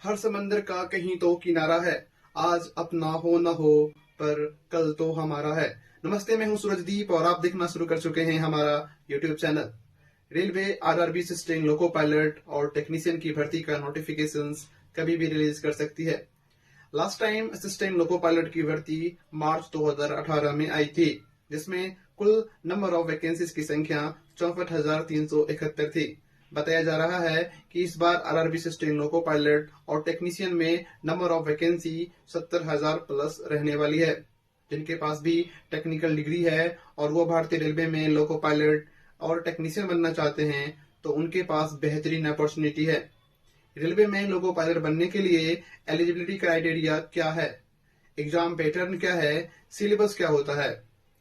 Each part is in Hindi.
हर समंदर का कहीं तो किनारा है। आज अपना हो न हो पर कल तो हमारा है। नमस्ते, मैं हूं सूरजदीप और आप देखना शुरू कर चुके हैं हमारा YouTube channel. Railway RRB assistant loco pilot और टेक्नीशियन की भर्ती का नोटिफिकेशंस कभी भी रिलीज कर सकती है। Last time assistant loco pilot की भर्ती मार्च 2018 में आई थी, जिसमें कुल नंबर ऑफ वैकेंसीज की संख्या 64,371 थी। बताया जा रहा है कि इस बार आरआरबी असिस्टेंट लोको पायलट और टेक्नीशियन में नंबर ऑफ वैकेंसी 70,000 प्लस रहने वाली है। जिनके पास भी टेक्निकल डिग्री है और वो भारतीय रेलवे में लोको पायलट और टेक्नीशियन बनना चाहते हैं, तो उनके पास बेहतरीन अपॉर्चुनिटी है। रेलवे में लोको पायलट बनने के लिए एलिजिबिलिटी क्राइटेरिया क्या है, एग्जाम पैटर्न क्या है, सिलेबस क्या होता है,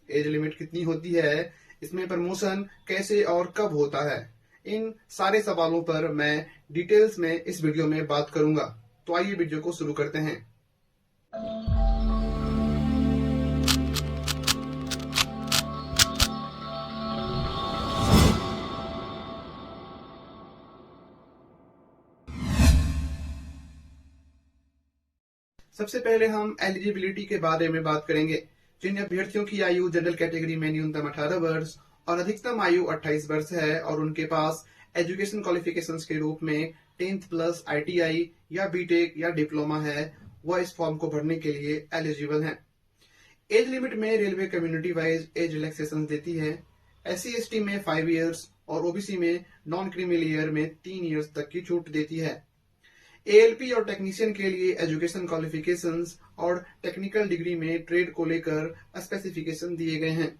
एज लिमिट कितनी होती है, इसमें प्रमोशन कैसे और कब होता है, इन सारे सवालों पर मैं डिटेल्स में इस वीडियो में बात करूंगा। तो आइए वीडियो को शुरू करते हैं। सबसे पहले हम एलिजिबिलिटी के बारे में बात करेंगे। जिन अभ्यर्थियों की आयु जनरल कैटेगरी में न्यूनतम 18 वर्ष और अधिकतम आयु 28 वर्ष है और उनके पास एजुकेशन क्वालिफिकेशंस के रूप में 10th प्लस आईटीआई या बीटेक या डिप्लोमा है, वह इस फॉर्म को भरने के लिए एलिजिबल हैं। एज लिमिट में railway community wise age relaxation देती है। SC/ST में 5 इयर्स और ओबीसी में नॉन क्रीमी लेयर में 3 इयर्स तक की छूट देती है। एएलपी और टेक्नीशियन के लिए एजुकेशन क्वालिफिकेशंस और टेक्निकल डिग्री में ट्रेड को लेकर स्पेसिफिकेशन दिए गए हैं।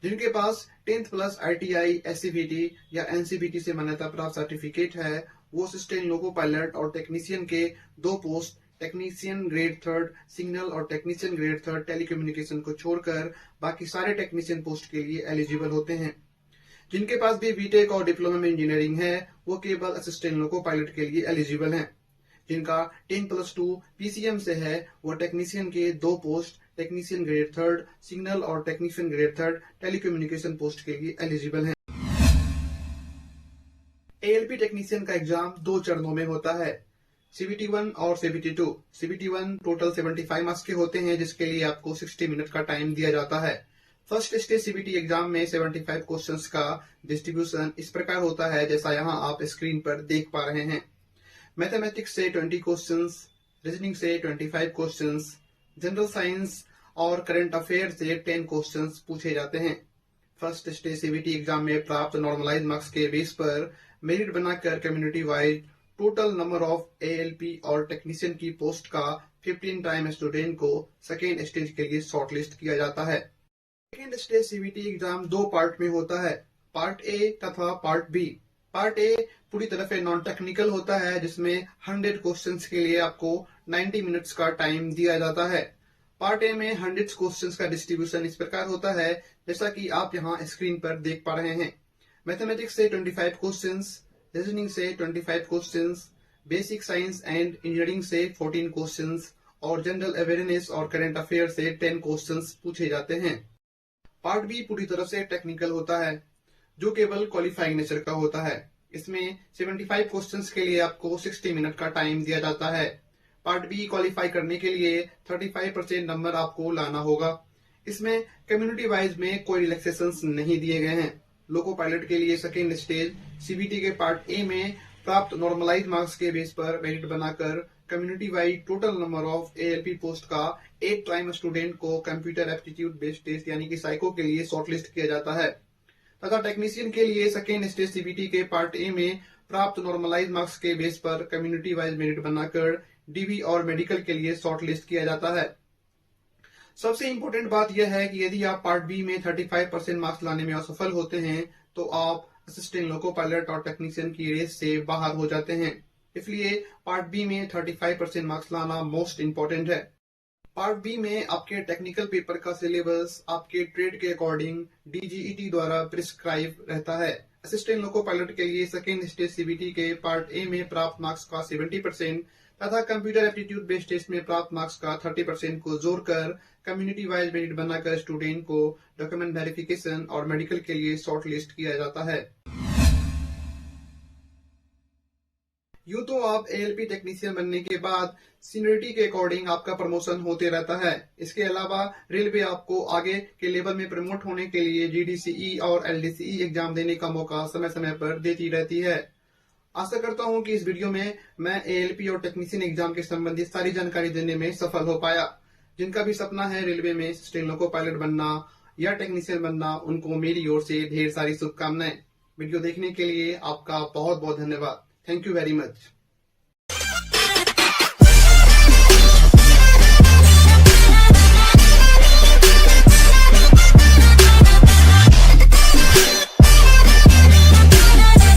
जिनके पास 10th प्लस आईटीआई, एससीबीटी या एनसीबीटी से मान्यता प्राप्त सर्टिफिकेट है, वो असिस्टेंट लोको पायलट और टेक्नीशियन के 2 पोस्ट टेक्नीशियन ग्रेड 3 सिग्नल और टेक्नीशियन ग्रेड 3 टेलीकम्युनिकेशन को छोड़कर बाकी सारे टेक्नीशियन पोस्ट के लिए एलिजिबल होते हैं। जिनके पास भी बीटेक और डिप्लोमा में इंजीनियरिंग है, वो केवल असिस्टेंट लोको पायलट के लिए एलिजिबल हैं। जिनका 10+2 पीसीएम से है, वो टेक्नीशियन के 2 पोस्ट टेक्नीशियन ग्रेड 3 सिग्नल और टेक्नीशियन ग्रेड 3 टेलीकम्युनिकेशन पोस्ट के लिए एलिजिबल हैं। एएलपी टेक्नीशियन का एग्जाम 2 चरणों में होता है, सीबीटी 1 और सीबीटी 2। सीबीटी 1 टोटल 75 मार्क्स के होते हैं, जिसके लिए आपको 60 मिनट का टाइम दिया जाता है। फर्स्ट स्टेज सीबीटी एग्जाम में 75 क्वेश्चंस का डिस्ट्रीब्यूशन इस प्रकार होता है जैसा यहाँ आप स्क्रीन पर देख पा रहे हैं। मैथमेटिक्स से 20 क्वेश्चंस, रीजनिंग से 25 क्वेश्चंस, जनरल साइंस और करंट अफेयर से 10 क्वेश्चंस पूछे जाते हैं। फर्स्ट स्टेज सीबीटी एग्जाम में प्राप्त नॉर्मलाइज मार्क्स के बेस पर मेरिट बनाकर community wise total number of ALP और टेक्नीशियन की पोस्ट का 15 टाइम स्टूडेंट को सेकेंड स्टेज के लिए शॉर्टलिस्ट किया जाता है। Second stage CBT exam 2 part में होता है, पार्ट ए तथा पार्ट बी। पार्ट ए पूरी तरह से नॉन टेक्निकल होता है, जिसमें 100 क्वेश्चंस के लिए आपको 90 मिनट्स का टाइम दिया जाता है। पार्ट ए में 100 क्वेश्चंस का डिस्ट्रीब्यूशन इस प्रकार होता है जैसा कि आप यहाँ स्क्रीन पर देख पा रहे हैं। मैथमेटिक्स से 25 क्वेश्चंस, रीजनिंग से 25 questions, basic science and engineering से 14 क्वेश्चंस और जनरल अवेयरनेस और करंट अफेयर से 10 क्वेश्चंस पूछे जाते हैं। पार्ट बी पूरी तरह से टेक्निकल होता है, जो केवल क्वालिफाइंग नेचर का होता है। इसमें 75 क्वेश्चंस के लिए आपको 60 मिनट का टाइम दिया जाता है। पार्ट बी क्वालिफाई करने के लिए 35% नंबर आपको लाना होगा। इसमें कम्युनिटी वाइज में कोई रिलैक्सेशंस नहीं दिए गए हैं। लोको पायलट के लिए सेकेंड स्टेज सीबीटी के पार्ट ए में प्राप्त नॉर्मलाइज मार्क्स के बेस पर मेरिट बनाकर community wise total number of ALP post का 8 टाइम स्टूडेंट को कंप्यूटर एप्टीट्यूड बेस्ड टेस्ट यानी कि साइको के लिए शॉर्टलिस्ट किया जाता है। तथा टेक्नीशियन के लिए सेकेंड स्टेज सीबीटी के पार्ट ए में प्राप्त नॉर्मलाइज मार्क्स के बेस पर कम्युनिटी वाइज मेरिट बनाकर डीबी और मेडिकल के लिए शॉर्टलिस्ट किया जाता है। सबसे इंपॉर्टेंट बात यह है कि यदि आप पार्ट बी में 35% मार्क्स लाने में असफल होते हैं, तो आप असिस्टेंट लोको पायलट और टेक्नीशियन की रेस से बाहर हो जाते हैं। इसलिए पार्ट बी में 35% मार्क्स लाना मोस्ट इंपॉर्टेंट है। पार्ट बी में आपके टेक्निकल पेपर का सिलेबस आपके ट्रेड के अकॉर्डिंग डीजीईटी द्वारा प्रिस्क्राइब रहता है। असिस्टेंट लोको पायलट के लिए सेकेंड स्टेज सीबीटी के पार्ट ए में प्राप्त मार्क्स का 70% तथा कंप्यूटर एप्टीट्यूड बेस्ड टेस्ट में प्राप्त मार्क्स का 30% को जोड़कर कम्युनिटी वाइज मेरिट बनाकर स्टूडेंट को डॉक्यूमेंट वेरिफिकेशन और मेडिकल के लिए शॉर्ट लिस्ट किया जाता है। यूं तो आप एएलपी टेक्नीशियन बनने के बाद सीनियरिटी के अकॉर्डिंग आपका प्रमोशन होते रहता है। इसके अलावा रेलवे आपको आगे के लेवल में प्रमोट होने के लिए जीडीसीई और एलडीसीई एग्जाम देने का मौका समय समय पर देती रहती है। आशा करता हूं कि इस वीडियो में मैं एएलपी और टेक्नीशियन एग्जाम के संबंधित सारी जानकारी देने में सफल हो पाया। जिनका भी सपना है रेलवे में स्टेनो पायलट बनना या टेक्नीशियन बनना, उनको मेरी ओर से ढेर सारी शुभकामनाएं। वीडियो देखने के लिए आपका बहुत बहुत धन्यवाद। Thank you very much.